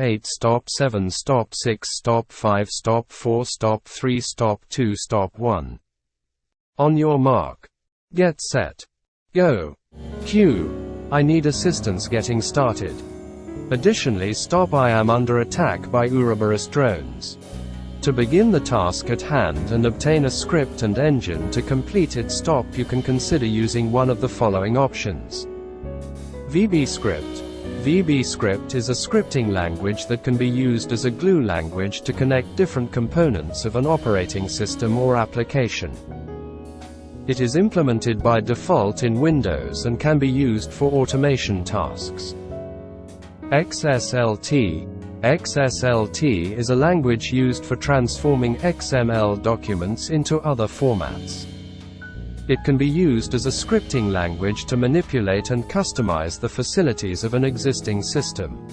8 stop 7 stop 6 stop 5 stop 4 stop 3 stop 2 stop 1. On your mark. Get set. Go. Q. I need assistance getting started. Additionally, stop. I am under attack by Ouroboros drones. To begin the task at hand and obtain a script and engine to complete it, stop. You can consider using one of the following options. VBScript. VBScript is a scripting language that can be used as a glue language to connect different components of an operating system or application. It is implemented by default in Windows and can be used for automation tasks. XSLT. XSLT is a language used for transforming XML documents into other formats. It can be used as a scripting language to manipulate and customize the facilities of an existing system.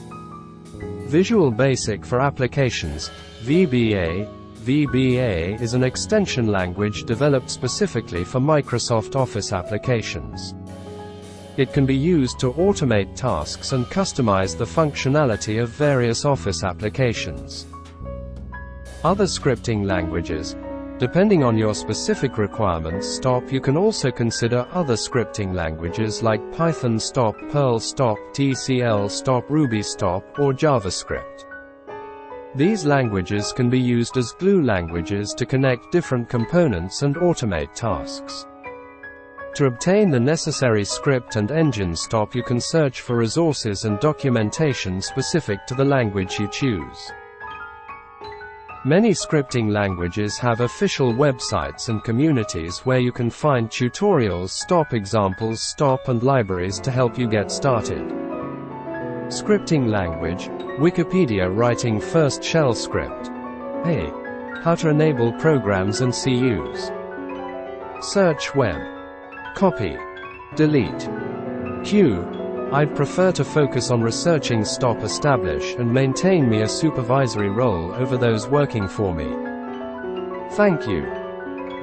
Visual Basic for applications, VBA. VBA is an extension language developed specifically for Microsoft Office applications. It can be used to automate tasks and customize the functionality of various Office applications. Other scripting languages. Depending on your specific requirements, stop. You can also consider other scripting languages like Python stop, Perl stop, TCL stop, Ruby stop, or JavaScript. These languages can be used as glue languages to connect different components and automate tasks. To obtain the necessary script and engine, stop. You can search for resources and documentation specific to the language you choose. Many scripting languages have official websites and communities where you can find tutorials, stop examples, stop, and libraries to help you get started. Scripting language. Wikipedia. Writing first shell script. A. How to enable programs and CUs. Search web. Copy. Delete. Q. I'd prefer to focus on researching, stop. Establish and maintain me a supervisory role over those working for me. Thank you.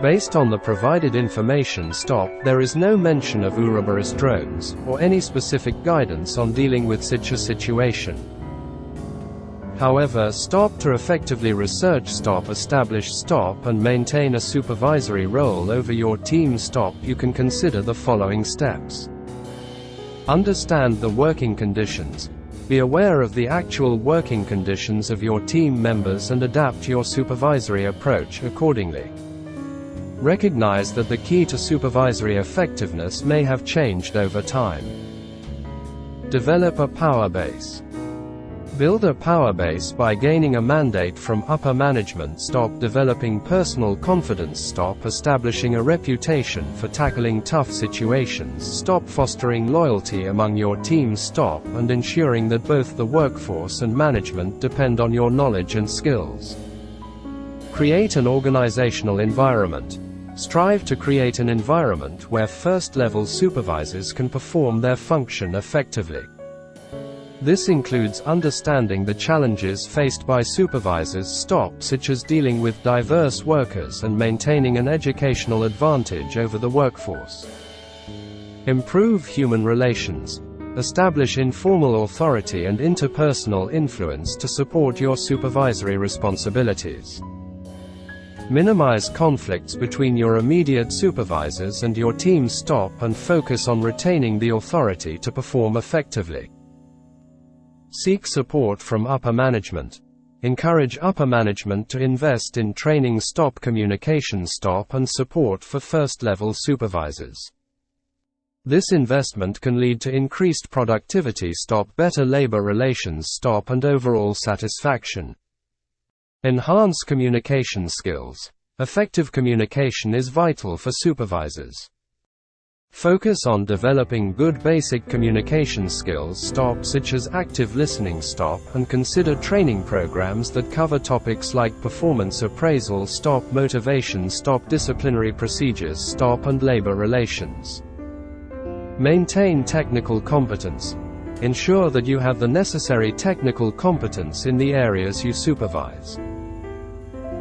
Based on the provided information, stop. There is no mention of Ouroboros drones, or any specific guidance on dealing with such a situation. However, stop. To effectively research, stop. Establish, stop. And maintain a supervisory role over your team, stop. You can consider the following steps. Understand the working conditions. Be aware of the actual working conditions of your team members and adapt your supervisory approach accordingly. Recognize that the key to supervisory effectiveness may have changed over time. Develop a power base. Build a power base by gaining a mandate from upper management, stop. Developing personal confidence, stop. Establishing a reputation for tackling tough situations, stop. Fostering loyalty among your team, stop. And ensuring that both the workforce and management depend on your knowledge and skills. Create an organizational environment. Strive to create an environment where first-level supervisors can perform their function effectively. This includes understanding the challenges faced by supervisors, stop, such as dealing with diverse workers and maintaining an educational advantage over the workforce. Improve human relations. Establish informal authority and interpersonal influence to support your supervisory responsibilities. Minimize conflicts between your immediate supervisors and your team, stop, and focus on retaining the authority to perform effectively. Seek support from upper management. Encourage upper management to invest in training, stop. Communication, stop, and support for first-level supervisors. This investment can lead to increased productivity, stop. Better labor relations, stop, and overall satisfaction. Enhance communication skills. Effective communication is vital for supervisors. Focus on developing good basic communication skills, stop, such as active listening, stop, and consider training programs that cover topics like performance appraisal, stop, motivation, stop, disciplinary procedures, stop, and labor relations. Maintain technical competence. Ensure that you have the necessary technical competence in the areas you supervise.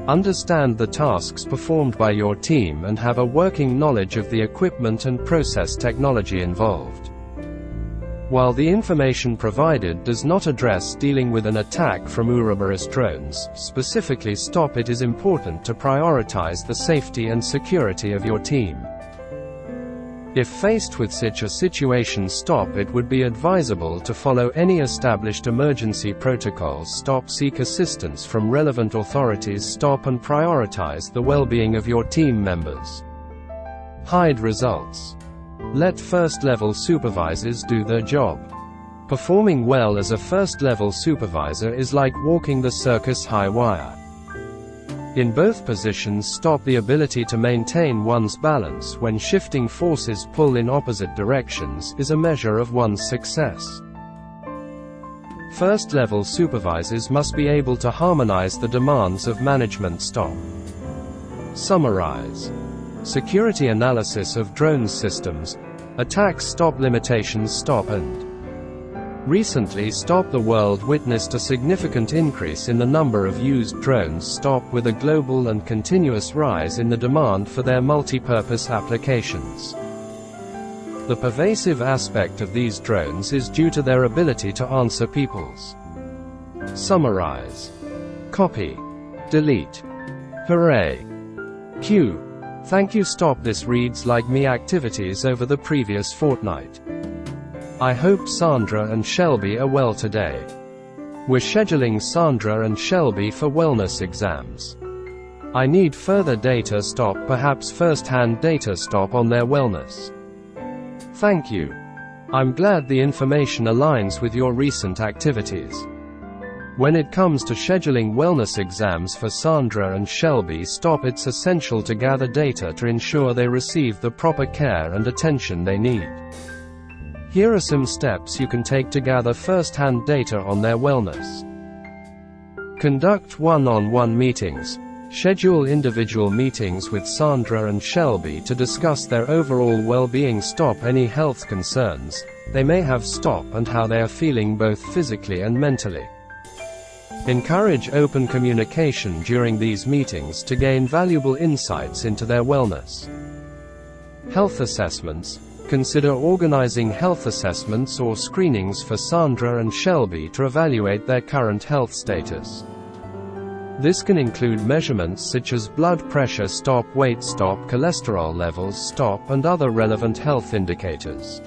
Understand the tasks performed by your team and have a working knowledge of the equipment and process technology involved. While the information provided does not address dealing with an attack from Ouroboros drones, specifically STOP, it is important to prioritize the safety and security of your team. If faced with such a situation, STOP, it would be advisable to follow any established emergency protocols. STOP, seek assistance from relevant authorities. STOP and prioritize the well-being of your team members. Hide results. Let first-level supervisors do their job. Performing well as a first-level supervisor is like walking the circus high wire. In both positions, STOP, the ability to maintain one's balance when shifting forces pull in opposite directions is a measure of one's success. First-level supervisors must be able to harmonize the demands of management. STOP. Summarize. Security analysis of drone systems. Attacks. STOP limitations. STOP and recently, STOP, the world witnessed a significant increase in the number of used drones. STOP, with a global and continuous rise in the demand for their multi-purpose applications. The pervasive aspect of these drones is due to their ability to answer people's summarize, copy, delete. Hooray! Q. Thank you. STOP. This reads like me activities over the previous fortnight. I hope Sandra and Shelby are well today. We're scheduling Sandra and Shelby for wellness exams. I need further data. STOP, perhaps first-hand data. STOP, on their wellness. Thank you. I'm glad the information aligns with your recent activities. When it comes to scheduling wellness exams for Sandra and Shelby, STOP, it's essential to gather data to ensure they receive the proper care and attention they need. Here are some steps you can take to gather first-hand data on their wellness. Conduct one-on-one meetings. Schedule individual meetings with Sandra and Shelby to discuss their overall well-being. STOP, any health concerns they may have. STOP, and how they are feeling both physically and mentally. Encourage open communication during these meetings to gain valuable insights into their wellness. Health assessments. Consider organizing health assessments or screenings for Sandra and Shelby to evaluate their current health status. This can include measurements such as blood pressure. STOP, weight. STOP, cholesterol levels. STOP, and other relevant health indicators.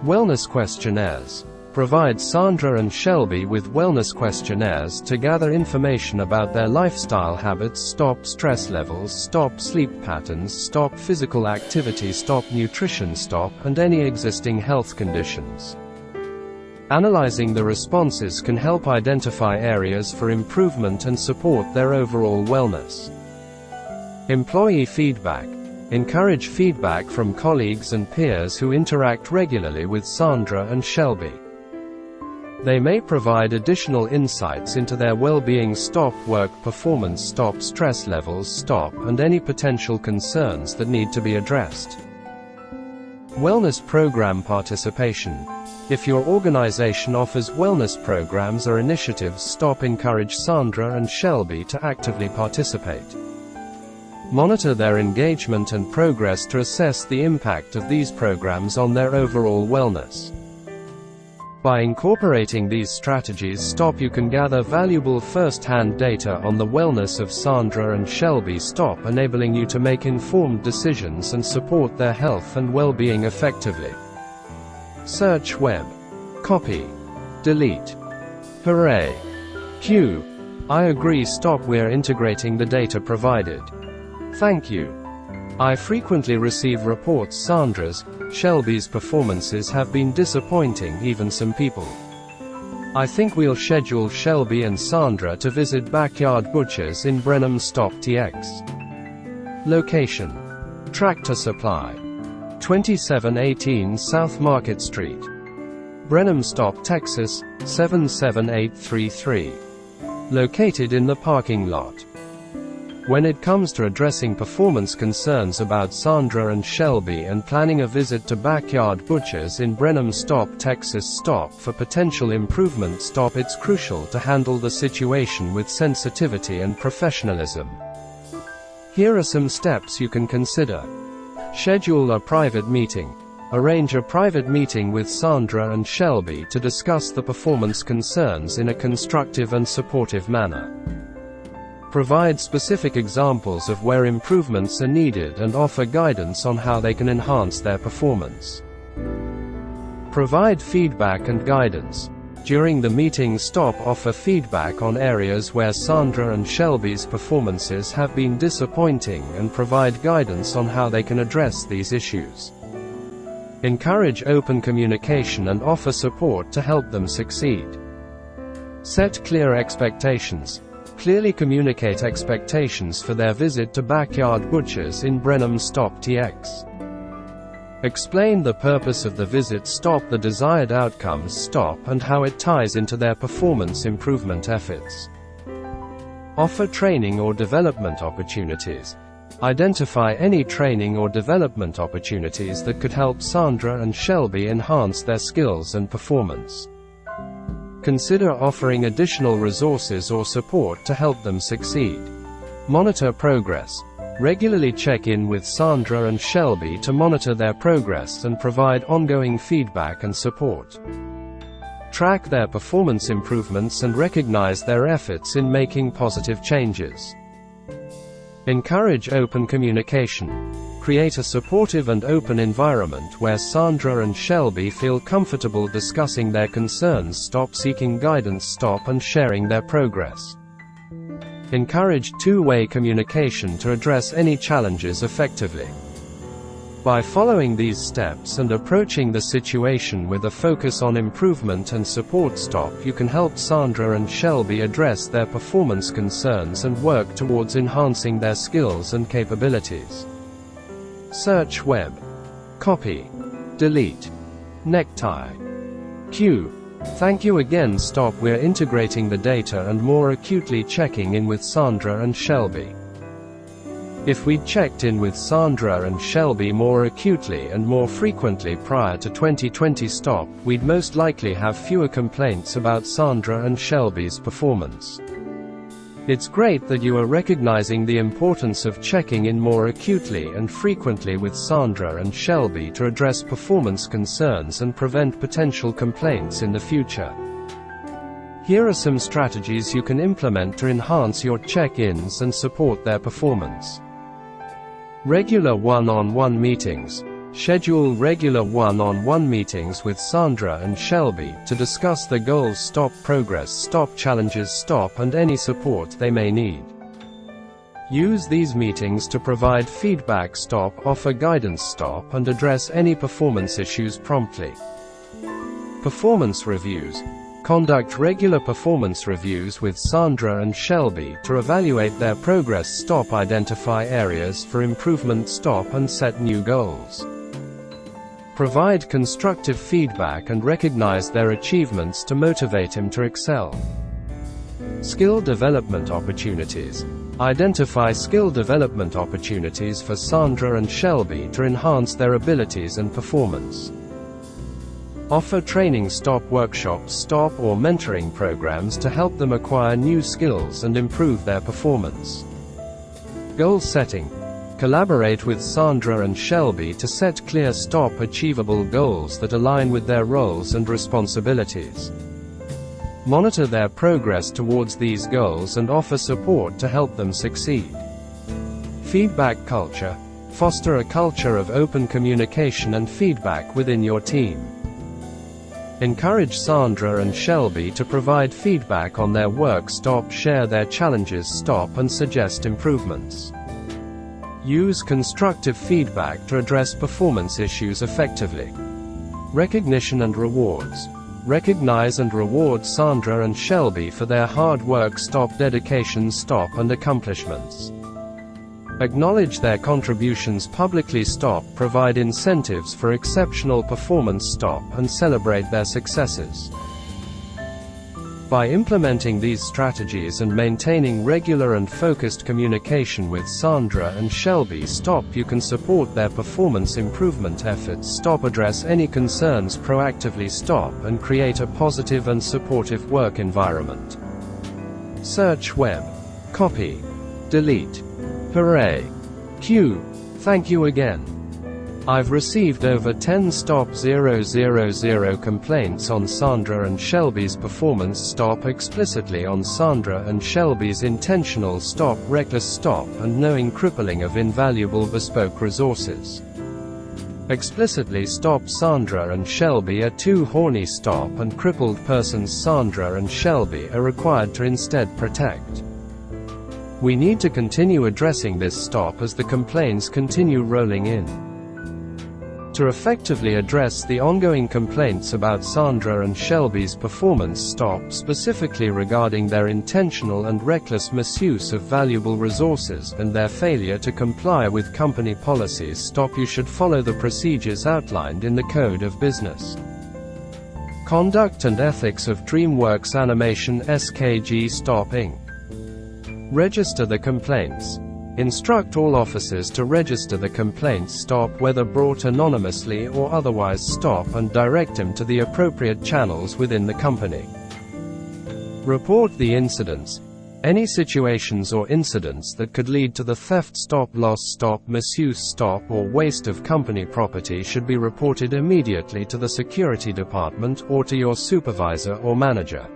Wellness questionnaires. Provide Sandra and Shelby with wellness questionnaires to gather information about their lifestyle habits. STOP, stress levels. STOP, sleep patterns. STOP, physical activity. STOP, nutrition. STOP, and any existing health conditions. Analyzing the responses can help identify areas for improvement and support their overall wellness. Employee feedback. Encourage feedback from colleagues and peers who interact regularly with Sandra and Shelby. They may provide additional insights into their well-being. STOP, work performance. STOP, stress levels. STOP, and any potential concerns that need to be addressed. Wellness program participation. If your organization offers wellness programs or initiatives, STOP, encourage Sandra and Shelby to actively participate. Monitor their engagement and progress to assess the impact of these programs on their overall wellness. By incorporating these strategies, STOP, you can gather valuable first-hand data on the wellness of Sandra and Shelby. STOP, enabling you to make informed decisions and support their health and well-being effectively. Search web. Copy. Delete. Hooray! Q. I agree. STOP, we're integrating the data provided. Thank you. I frequently receive reports Sandra's, Shelby's performances have been disappointing. Even some people. I think we'll schedule Shelby and Sandra to visit Backyard Butchers in Brenham. STOP, TX. Location. Tractor Supply. 2718 South Market Street. Brenham. STOP, Texas, 77833. Located in the parking lot. When it comes to addressing performance concerns about Sandra and Shelby and planning a visit to Backyard Butchers in Brenham. STOP, Texas. STOP, for potential improvement. STOP, it's crucial to handle the situation with sensitivity and professionalism. Here are some steps you can consider. Schedule a private meeting. Arrange a private meeting with Sandra and Shelby to discuss the performance concerns in a constructive and supportive manner. Provide specific examples of where improvements are needed and offer guidance on how they can enhance their performance. Provide feedback and guidance. During the meeting offer feedback on areas where Sandra and Shelby's performances have been disappointing and provide guidance on how they can address these issues. Encourage open communication and offer support to help them succeed. Set clear expectations. Clearly communicate expectations for their visit to Backyard Butchers in Brenham Stop TX. Explain the purpose of the visit the desired outcomes and how it ties into their performance improvement efforts. Offer training or development opportunities. Identify any training or development opportunities that could help Sandra and Shelby enhance their skills and performance. Consider offering additional resources or support to help them succeed. Monitor progress. Regularly check in with Sandra and Shelby to monitor their progress and provide ongoing feedback and support. Track their performance improvements and recognize their efforts in making positive changes. Encourage open communication. Create a supportive and open environment where Sandra and Shelby feel comfortable discussing their concerns, seeking guidance, and sharing their progress. Encourage two-way communication to address any challenges effectively. By following these steps and approaching the situation with a focus on improvement and support, you can help Sandra and Shelby address their performance concerns and work towards enhancing their skills and capabilities. Search web. Copy. Delete. Necktie. Q. Thank you again. We're integrating the data and more acutely checking in with Sandra and Shelby. If we'd checked in with Sandra and Shelby more acutely and more frequently prior to 2020, we'd most likely have fewer complaints about Sandra and Shelby's performance. It's great that you are recognizing the importance of checking in more acutely and frequently with Sandra and Shelby to address performance concerns and prevent potential complaints in the future. Here are some strategies you can implement to enhance your check-ins and support their performance. Regular one-on-one meetings. Schedule regular one-on-one meetings with Sandra and Shelby to discuss the goals, progress, challenges, and any support they may need. Use these meetings to provide feedback, offer guidance, and address any performance issues promptly. Performance reviews. Conduct regular performance reviews with Sandra and Shelby to evaluate their progress, identify areas for improvement, and set new goals. Provide constructive feedback and recognize their achievements to motivate him to excel. Skill development opportunities. Identify skill development opportunities for Sandra and Shelby to enhance their abilities and performance. Offer training, workshops, or mentoring programs to help them acquire new skills and improve their performance. Goal setting. Collaborate with Sandra and Shelby to set clear, achievable goals that align with their roles and responsibilities. Monitor their progress towards these goals and offer support to help them succeed. Feedback culture. Foster a culture of open communication and feedback within your team. Encourage Sandra and Shelby to provide feedback on their work, share their challenges, and suggest improvements. Use constructive feedback to address performance issues effectively. Recognition and rewards. Recognize and reward Sandra and Shelby for their hard work, dedication, and accomplishments. Acknowledge their contributions publicly, provide incentives for exceptional performance, and celebrate their successes. By implementing these strategies and maintaining regular and focused communication with Sandra and Shelby, you can support their performance improvement efforts, address any concerns proactively, and create a positive and supportive work environment. Search web. Copy. Delete. Hooray! Q. Thank you again. I've received over 10 stop 000 complaints on Sandra and Shelby's performance stop, explicitly on Sandra and Shelby's intentional stop, reckless stop, and knowing crippling of invaluable bespoke resources. Explicitly stop Sandra and Shelby are too horny stop, and crippled persons Sandra and Shelby are required to instead protect. We need to continue addressing this stop as the complaints continue rolling in. To effectively address the ongoing complaints about Sandra and Shelby's performance stop, specifically regarding their intentional and reckless misuse of valuable resources and their failure to comply with company policies stop, you should follow the procedures outlined in the Code of Business Conduct and Ethics of DreamWorks Animation SKG Stop Inc. Register the complaints. Instruct all officers to register the complaints stop, whether brought anonymously or otherwise stop, and direct them to the appropriate channels within the company. Report the incidents. Any situations or incidents that could lead to the theft stop, loss stop, misuse stop, or waste of company property should be reported immediately to the security department or to your supervisor or manager.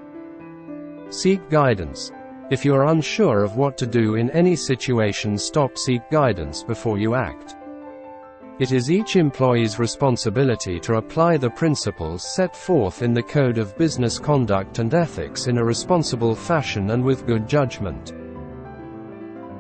Seek guidance. If you are unsure of what to do in any situation stop, seek guidance before you act. It is each employee's responsibility to apply the principles set forth in the Code of Business Conduct and Ethics in a responsible fashion and with good judgment.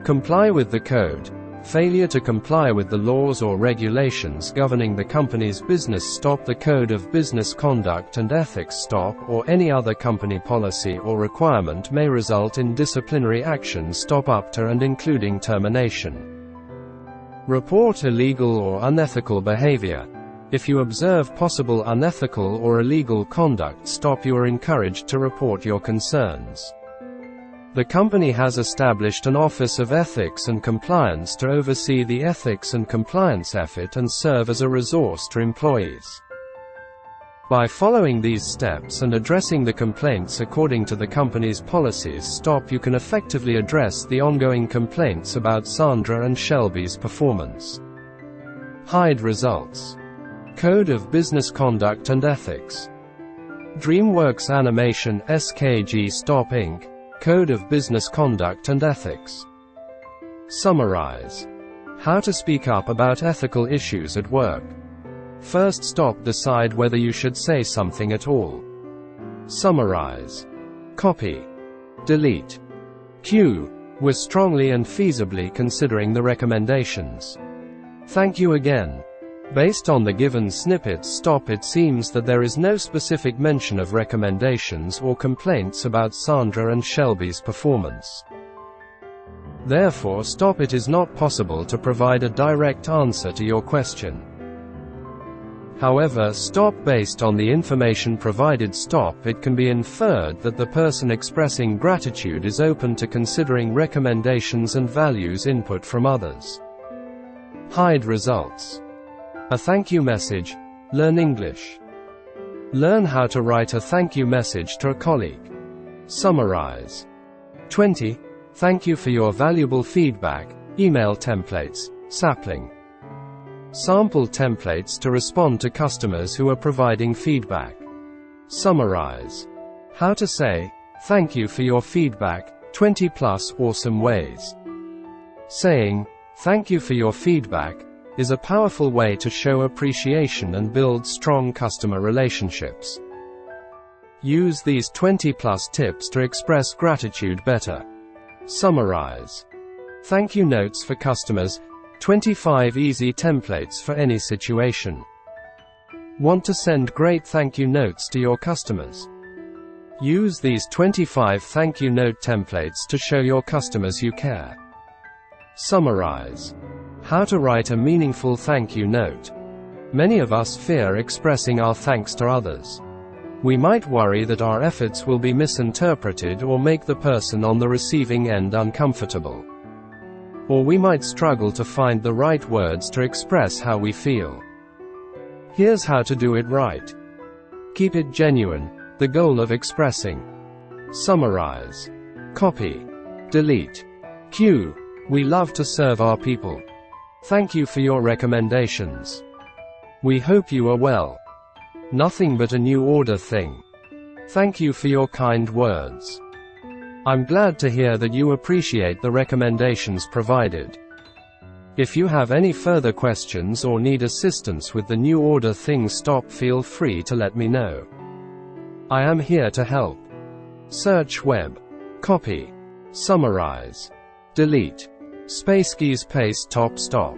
Comply with the code. Failure to comply with the laws or regulations governing the company's business stop, the Code of Business Conduct and Ethics stop, or any other company policy or requirement may result in disciplinary action stop, up to and including termination. Report illegal or unethical behavior. If you observe possible unethical or illegal conduct stop, you are encouraged to report your concerns. The company has established an Office of Ethics and Compliance to oversee the ethics and compliance effort and serve as a resource to employees. By following these steps and addressing the complaints according to the company's policies stop, you can effectively address the ongoing complaints about Sandra and Shelby's performance. Hide results. Code of Business Conduct and Ethics. DreamWorks Animation SKG Stop Inc. Code of Business Conduct and Ethics. Summarize. How to speak up about ethical issues at work. First stop, decide whether you should say something at all. Summarize. Copy. Delete. Q. We're strongly and feasibly considering the recommendations. Thank you again. Based on the given snippets stop, it seems that there is no specific mention of recommendations or complaints about Sandra and Shelby's performance. Therefore stop, it is not possible to provide a direct answer to your question. However, stop, based on the information provided stop, it can be inferred that the person expressing gratitude is open to considering recommendations and values input from others. Hide results. A thank you message. Learn English. Learn how to write a thank you message to a colleague. Summarize. 20. Thank you for your valuable feedback. Email templates. Sapling. Sample templates to respond to customers who are providing feedback. Summarize. How to say, thank you for your feedback, 20+ awesome ways. Saying, thank you for your feedback, is a powerful way to show appreciation and build strong customer relationships. Use these 20+ tips to express gratitude better. Summarize. Thank you notes for customers. 25 easy templates for any situation. Want to send great thank you notes to your customers? Use these 25 thank you note templates to show your customers you care. Summarize. How to write a meaningful thank you note. Many of us fear expressing our thanks to others. We might worry that our efforts will be misinterpreted or make the person on the receiving end uncomfortable. Or we might struggle to find the right words to express how we feel. Here's how to do it right. Keep it genuine, the goal of expressing. Summarize. Copy. Delete. Q. We love to serve our people. Thank you for your recommendations. We hope you are well. Nothing but a new order thing. Thank you for your kind words. I'm glad to hear that you appreciate the recommendations provided. If you have any further questions or need assistance with the new order thing stop, feel free to let me know. I am here to help. Search web. Copy. Summarize. Delete. Space keys paste top stop.